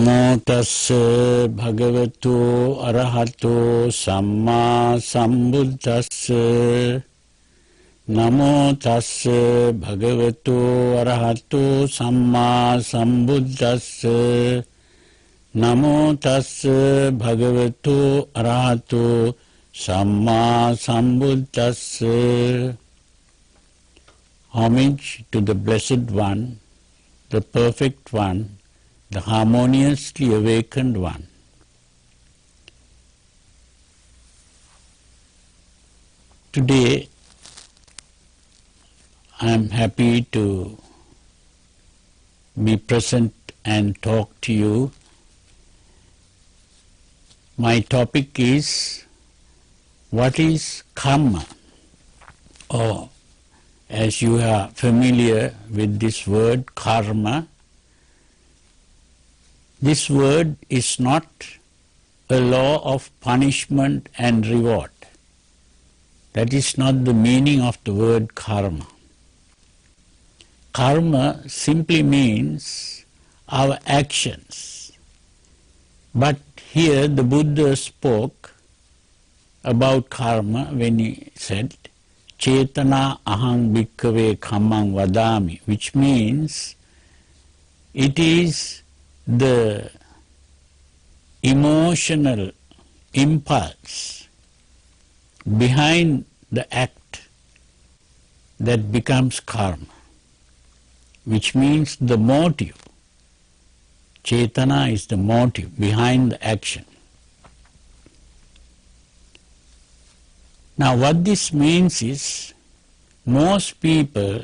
Namo tassa bhagavato arahato samma sambuddhassa. Namo tassa bhagavato arahato samma sambuddhassa. Namo tassa bhagavato arahato samma sambuddhassa. Homage to the Blessed One, the Perfect One, the harmoniously awakened one. Today I am happy to be present and talk to you. My topic is, what is karma? Or, as you are familiar with this word karma, this word is not a law of punishment and reward. That is not the meaning of the word karma. Karma simply means our actions. But here the Buddha spoke about karma when he said, Cetana ahang bhikkhave kammang vadami, which means it is the emotional impulse behind the act that becomes karma, which means the motive. Cetana is the motive behind the action. Now what this means is, most people,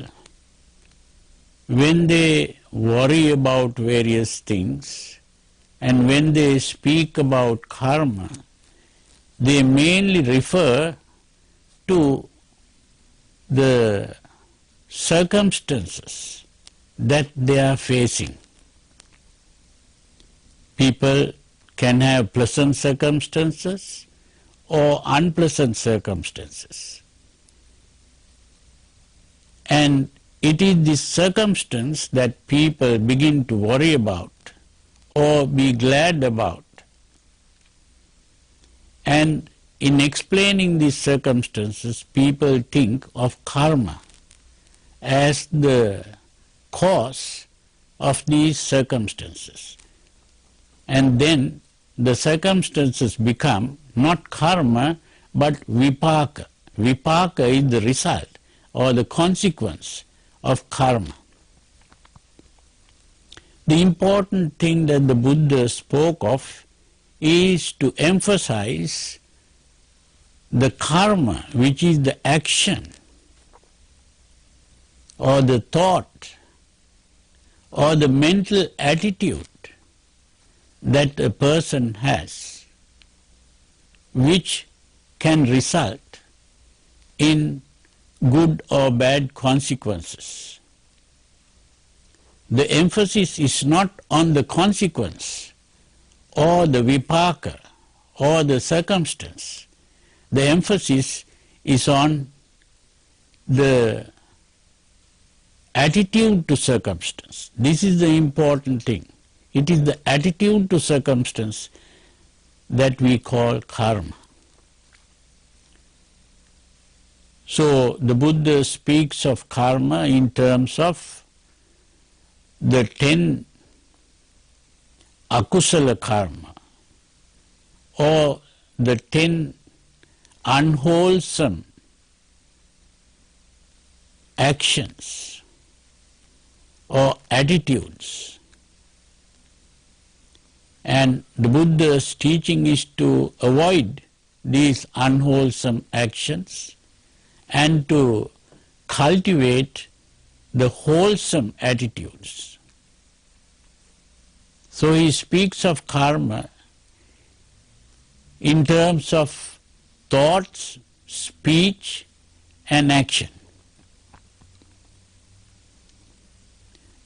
when they worry about various things and when they speak about karma, they mainly refer to the circumstances that they are facing. People can have pleasant circumstances or unpleasant circumstances. And it is this circumstance that people begin to worry about or be glad about. And in explaining these circumstances, people think of karma as the cause of these circumstances. And then the circumstances become not karma but vipaka. Vipaka is the result or the consequence of karma. The important thing that the Buddha spoke of is to emphasize the karma, which is the action or the thought or the mental attitude that a person has, which can result in good or bad consequences. The emphasis is not on the consequence or the vipaka or the circumstance. The emphasis is on the attitude to circumstance. This is the important thing. It is the attitude to circumstance that we call karma. So the Buddha speaks of karma in terms of the 10 akusala karma or the 10 unwholesome actions or attitudes. And the Buddha's teaching is to avoid these unwholesome actions and to cultivate the wholesome attitudes. So he speaks of karma in terms of thoughts, speech and action.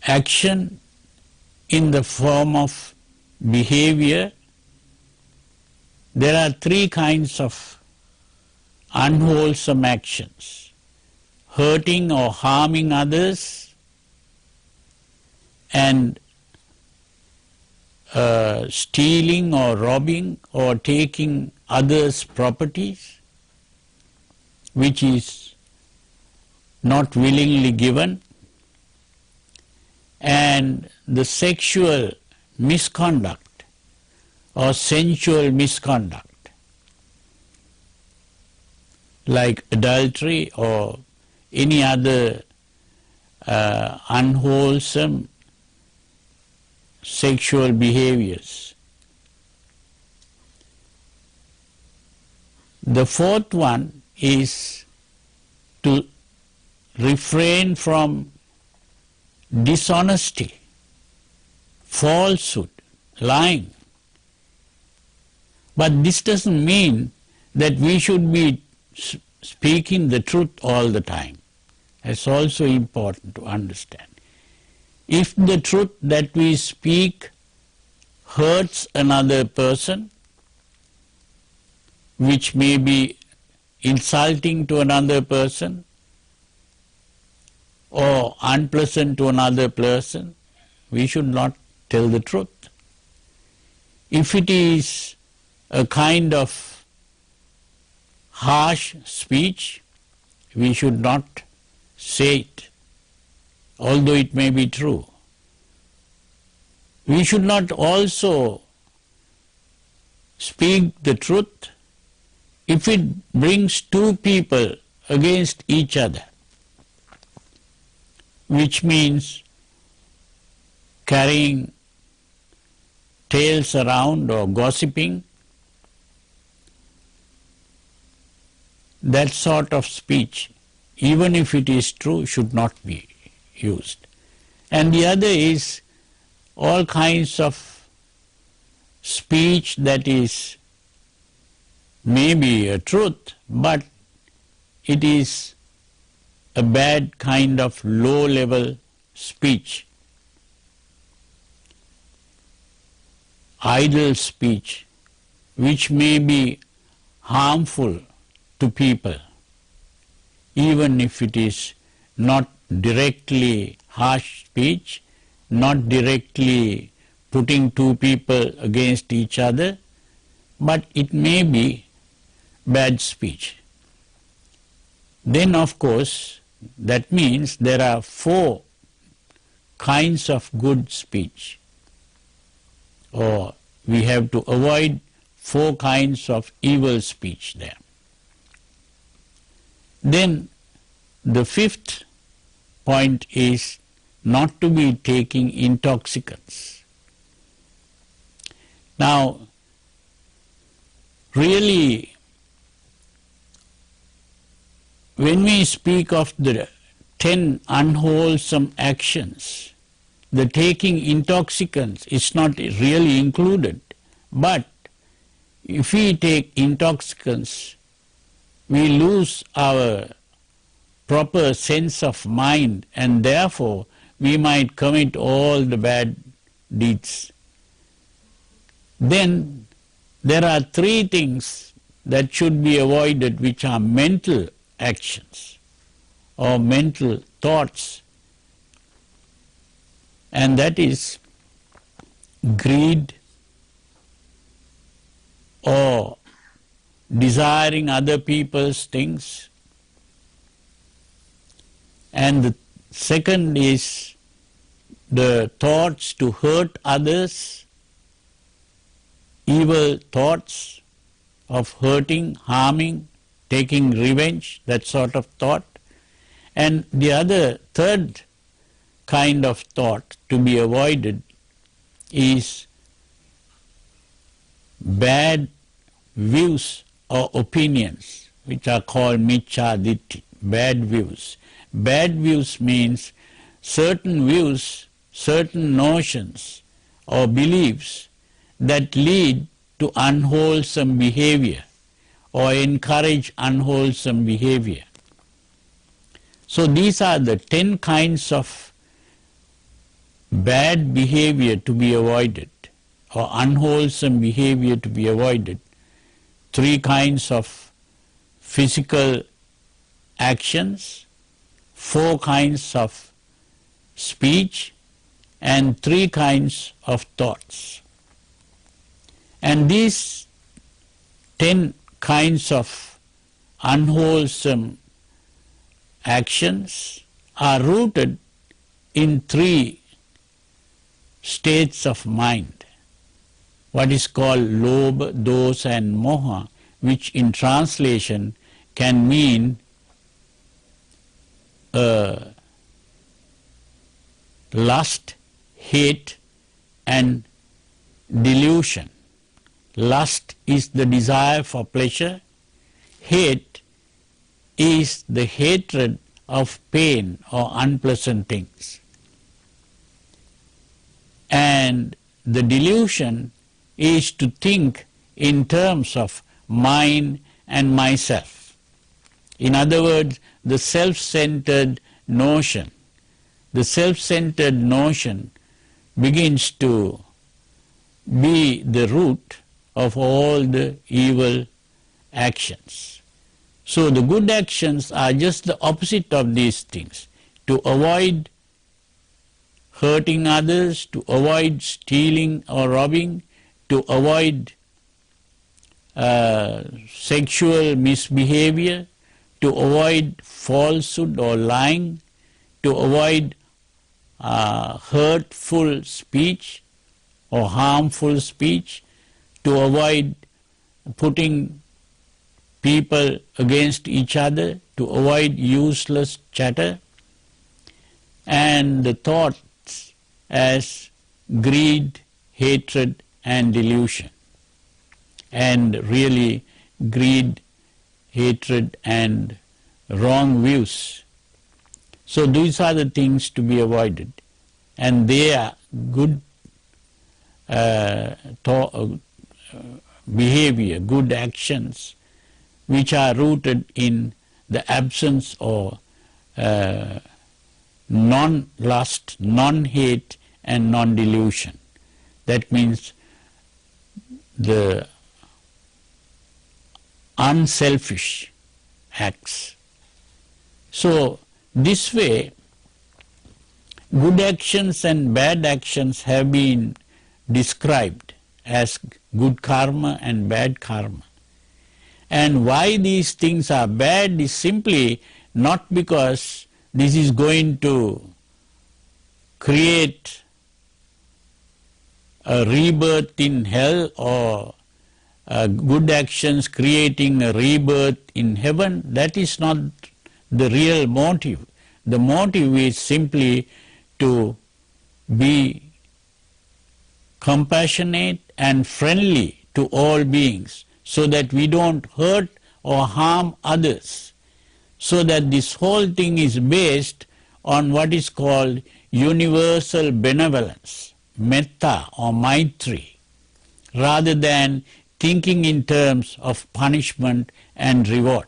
Action in the form of behavior. There are 3 kinds of unwholesome actions: hurting or harming others, and stealing or robbing or taking others' properties, which is not willingly given, and the sexual misconduct or sensual misconduct, like adultery or any other unwholesome sexual behaviors. The fourth one is to refrain from dishonesty, falsehood, lying. But this doesn't mean that we should be speaking the truth all the time. It's also important to understand. If the truth that we speak hurts another person, which may be insulting to another person or unpleasant to another person, we should not tell the truth. If it is a kind of harsh speech, we should not say it, although it may be true. We should not also speak the truth if it brings two people against each other, which means carrying tales around or gossiping. That sort of speech, even if it is true, should not be used. And the other is all kinds of speech that is maybe a truth, but it is a bad kind of low-level speech, idle speech, which may be harmful to people, even if it is not directly harsh speech, not directly putting two people against each other, but it may be bad speech. Then, of course, that means there are four kinds of good speech, or we have to avoid four kinds of evil speech there. Then the fifth point is not to be taking intoxicants. Now, really, when we speak of the 10 unwholesome actions, the taking intoxicants is not really included. But if we take intoxicants, we lose our proper sense of mind, and therefore we might commit all the bad deeds. Then there are three things that should be avoided, which are mental actions or mental thoughts, and that is greed or desiring other people's things, and the second is the thoughts to hurt others, evil thoughts of hurting, harming, taking revenge, that sort of thought. And the other, third kind of thought to be avoided is bad views or opinions, which are called miccha ditthi, bad views. Bad views means certain views, certain notions or beliefs that lead to unwholesome behavior or encourage unwholesome behavior. So these are the 10 kinds of bad behavior to be avoided or unwholesome behavior to be avoided. 3 kinds of physical actions, 4 kinds of speech, and 3 kinds of thoughts. And these 10 kinds of unwholesome actions are rooted in 3 states of mind, what is called lobha, dosa and moha, which in translation can mean lust, hate and delusion. Lust is the desire for pleasure, hate is the hatred of pain or unpleasant things, and the delusion is to think in terms of mine and myself. In other words, the self-centered notion. The self-centered notion begins to be the root of all the evil actions. So the good actions are just the opposite of these things. To avoid hurting others, to avoid stealing or robbing, to avoid sexual misbehavior, to avoid falsehood or lying, to avoid hurtful speech or harmful speech, to avoid putting people against each other, to avoid useless chatter, and the thoughts as greed, hatred and delusion. And really greed, hatred and wrong views. So these are the things to be avoided, and they are good behavior, good actions which are rooted in the absence or non-lust, non-hate and non-delusion. That means the unselfish acts. So this way, good actions and bad actions have been described as good karma and bad karma. And why these things are bad is simply not because this is going to create a rebirth in hell, or good actions creating a rebirth in heaven. That is not the real motive. The motive is simply to be compassionate and friendly to all beings, so that we don't hurt or harm others. So that this whole thing is based on what is called universal benevolence, metta or maitri, rather than thinking in terms of punishment and reward.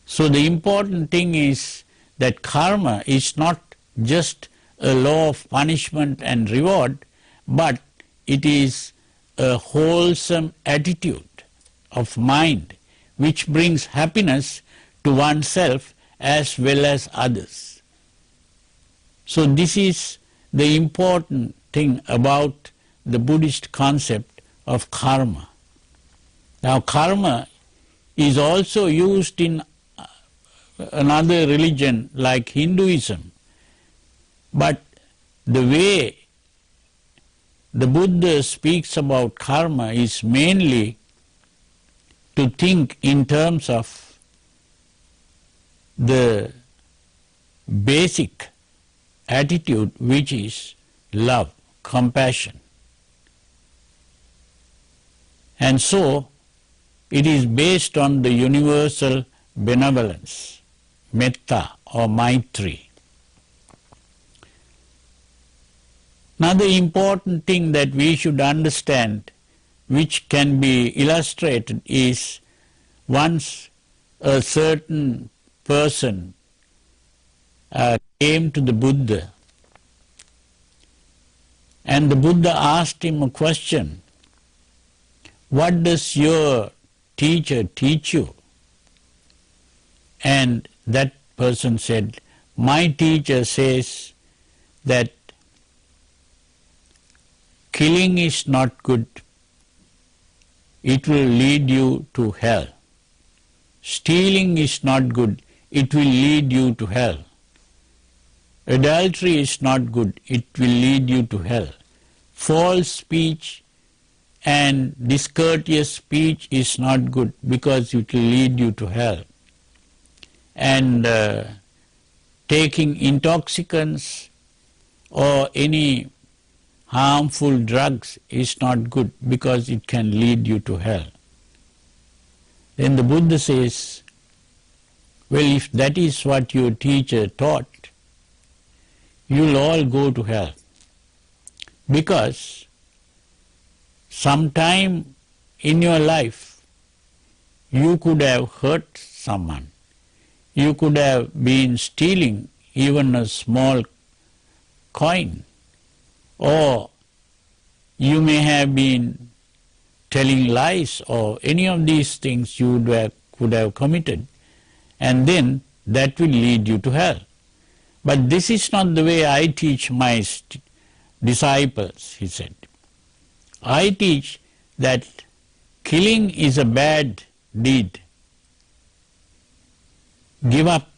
So the important thing is that karma is not just a law of punishment and reward, but it is a wholesome attitude of mind which brings happiness to oneself as well as others. So this is the important thing about the Buddhist concept of karma. Now karma is also used in another religion like Hinduism, but the way the Buddha speaks about karma is mainly to think in terms of the basic attitude, which is love, compassion. And so it is based on the universal benevolence, metta or maitri. Another important thing that we should understand, which can be illustrated, is once a certain person came to the Buddha, and the Buddha asked him a question, "What does your teacher teach you?" And that person said, "My teacher says that killing is not good, it will lead you to hell. Stealing is not good, it will lead you to hell. Adultery is not good, it will lead you to hell. False speech and discourteous speech is not good because it will lead you to hell. And taking intoxicants or any harmful drugs is not good because it can lead you to hell. Then the Buddha says, well, if that is what your teacher taught, you'll all go to hell. Because sometime in your life you could have hurt someone. You could have been stealing even a small coin, or you may have been telling lies, or any of these things you could have committed, and then that will lead you to hell. But this is not the way I teach my disciples, he said. I teach that killing is a bad deed. Give up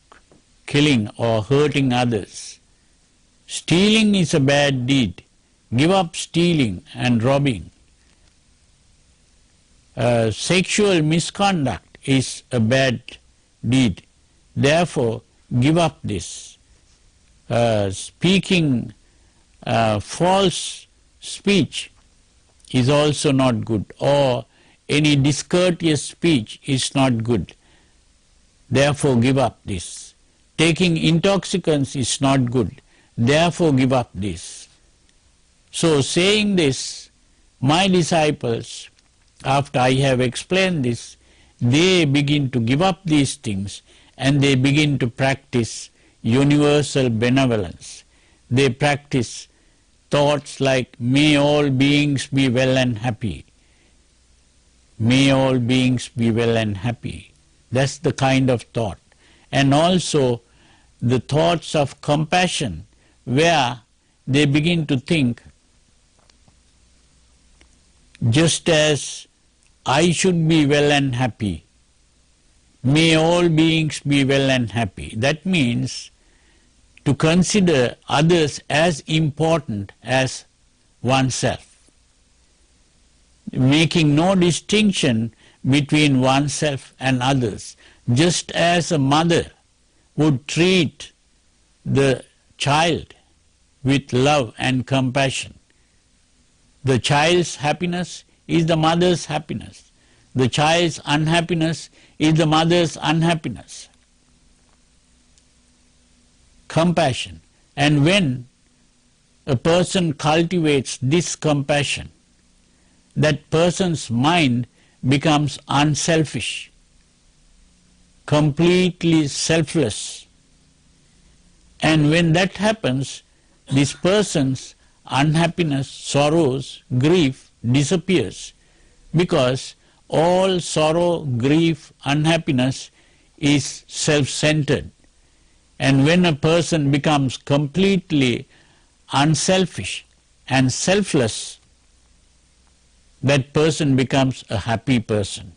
killing or hurting others. Stealing is a bad deed. Give up stealing and robbing. Sexual misconduct is a bad deed. Therefore, give up this. Speaking false speech is also not good, or any discourteous speech is not good. Therefore, give up this. Taking intoxicants is not good. Therefore, give up this. So, saying this, my disciples, after I have explained this, they begin to give up these things and they begin to practice universal benevolence. They practice thoughts like, may all beings be well and happy. May all beings be well and happy. That's the kind of thought. And also the thoughts of compassion, where they begin to think, just as I should be well and happy, may all beings be well and happy. That means to consider others as important as oneself, making no distinction between oneself and others, just as a mother would treat the child with love and compassion. The child's happiness is the mother's happiness. The child's unhappiness is the mother's unhappiness. Compassion. And when a person cultivates this compassion, that person's mind becomes unselfish, completely selfless. And when that happens, this person's unhappiness, sorrows, grief disappears, because all sorrow, grief, unhappiness is self-centered. And when a person becomes completely unselfish and selfless, that person becomes a happy person.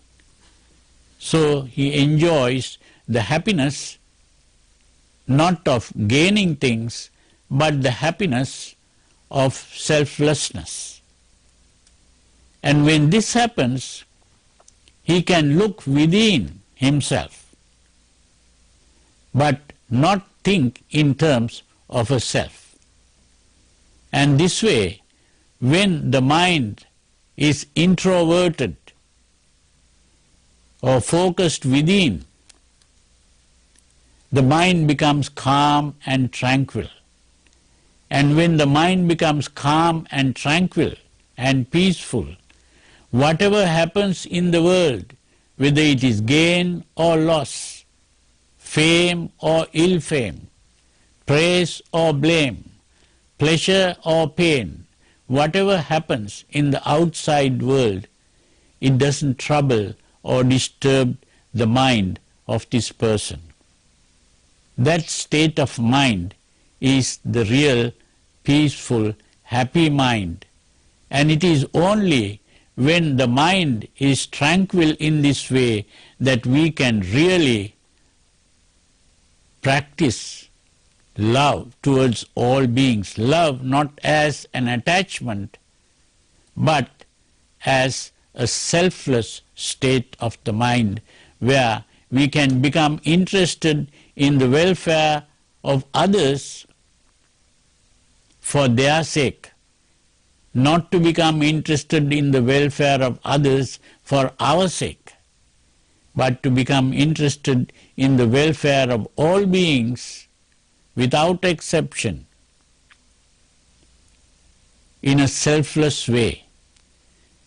So he enjoys the happiness not of gaining things, but the happiness of selflessness. And when this happens, he can look within himself, but not think in terms of a self. And this way, when the mind is introverted or focused within, the mind becomes calm and tranquil. And when the mind becomes calm and tranquil and peaceful, whatever happens in the world, whether it is gain or loss, fame or ill fame, praise or blame, pleasure or pain, whatever happens in the outside world, it doesn't trouble or disturb the mind of this person. That state of mind is the real, peaceful, happy mind. And it is only when the mind is tranquil in this way, that we can really practice love towards all beings. Love not as an attachment, but as a selfless state of the mind, where we can become interested in the welfare of others for their sake, not to become interested in the welfare of others for our sake, but to become interested in the welfare of all beings without exception, in a selfless way.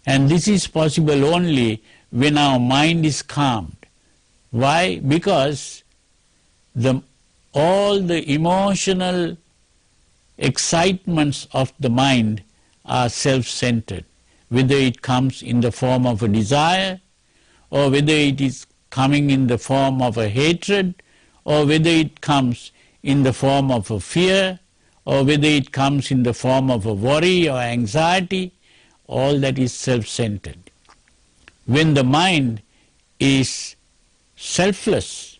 And this is possible only when our mind is calmed. Why? Because all the emotional excitements of the mind are self-centered, whether it comes in the form of a desire, or whether it is coming in the form of a hatred, or whether it comes in the form of a fear, or whether it comes in the form of a worry or anxiety, all that is self-centered. When the mind is selfless,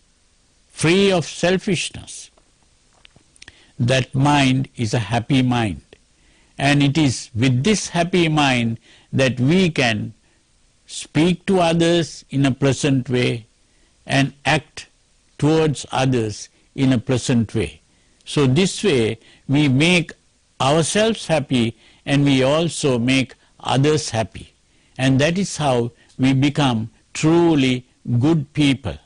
free of selfishness, that mind is a happy mind. And it is with this happy mind that we can speak to others in a pleasant way and act towards others in a pleasant way. So this way we make ourselves happy and we also make others happy. And that is how we become truly good people.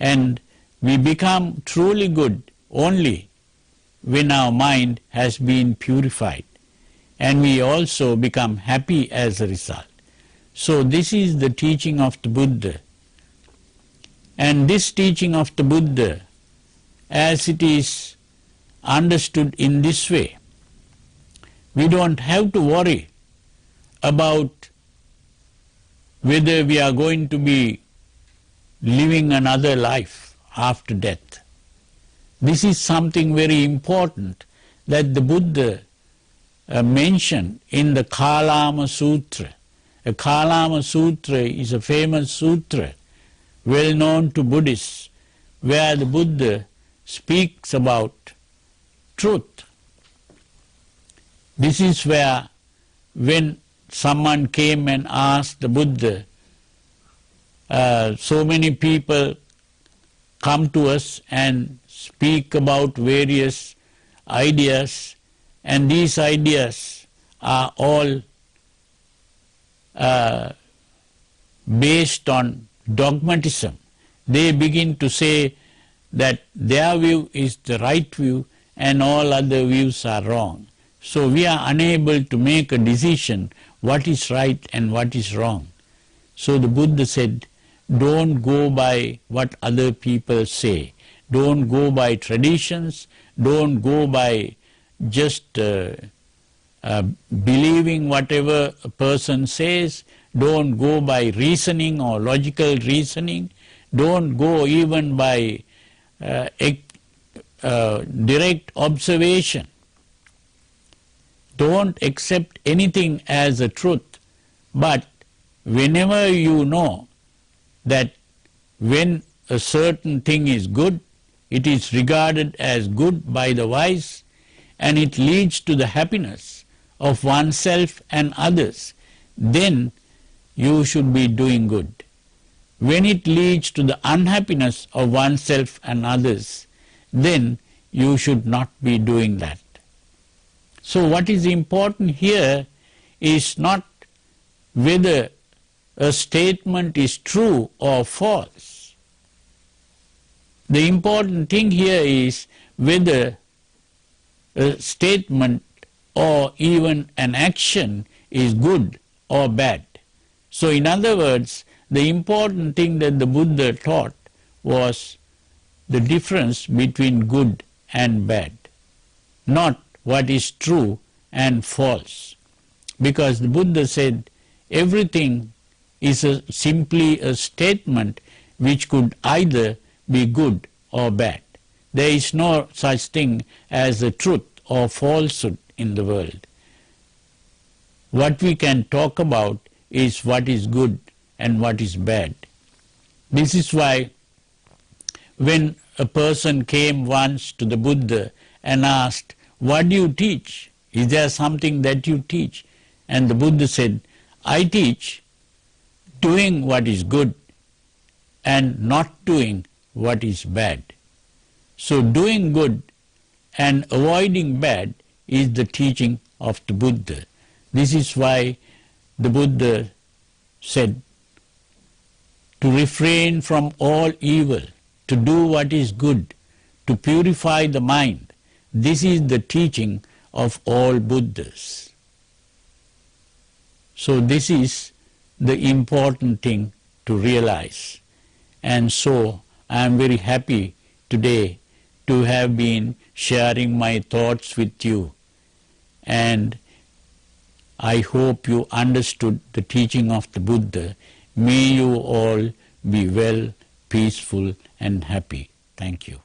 And we become truly good only when our mind has been purified, and we also become happy as a result. So this is the teaching of the Buddha. And this teaching of the Buddha, as it is understood in this way, we don't have to worry about whether we are going to be living another life after death. This is something very important that the Buddha mentioned in the Kalama Sutra. The Kalama Sutra is a famous sutra, well known to Buddhists, where the Buddha speaks about truth. This is where, when someone came and asked the Buddha, so many people come to us and speak about various ideas, and these ideas are all based on dogmatism. They begin to say that their view is the right view and all other views are wrong. So we are unable to make a decision what is right and what is wrong. So the Buddha said, don't go by what other people say. Don't go by traditions. Don't go by just believing whatever a person says. Don't go by reasoning or logical reasoning. Don't go even by direct observation. Don't accept anything as a truth. But whenever you know that when a certain thing is good, it is regarded as good by the wise, and it leads to the happiness of oneself and others, then you should be doing good. When it leads to the unhappiness of oneself and others, then you should not be doing that. So what is important here is not whether a statement is true or false. The important thing here is whether a statement or even an action is good or bad. So in other words, the important thing that the Buddha taught was the difference between good and bad, not what is true and false. Because the Buddha said everything is simply a statement which could either be good or bad. There is no such thing as a truth or falsehood in the world. What we can talk about is what is good and what is bad. This is why when a person came once to the Buddha and asked, "What do you teach? Is there something that you teach?" And the Buddha said, "I teach doing what is good and not doing what is bad." So doing good and avoiding bad is the teaching of the Buddha. This is why the Buddha said to refrain from all evil, to do what is good, to purify the mind. This is the teaching of all Buddhas. So this is the important thing to realize. And so I am very happy today to have been sharing my thoughts with you. And I hope you understood the teaching of the Buddha. May you all be well, peaceful and happy. Thank you.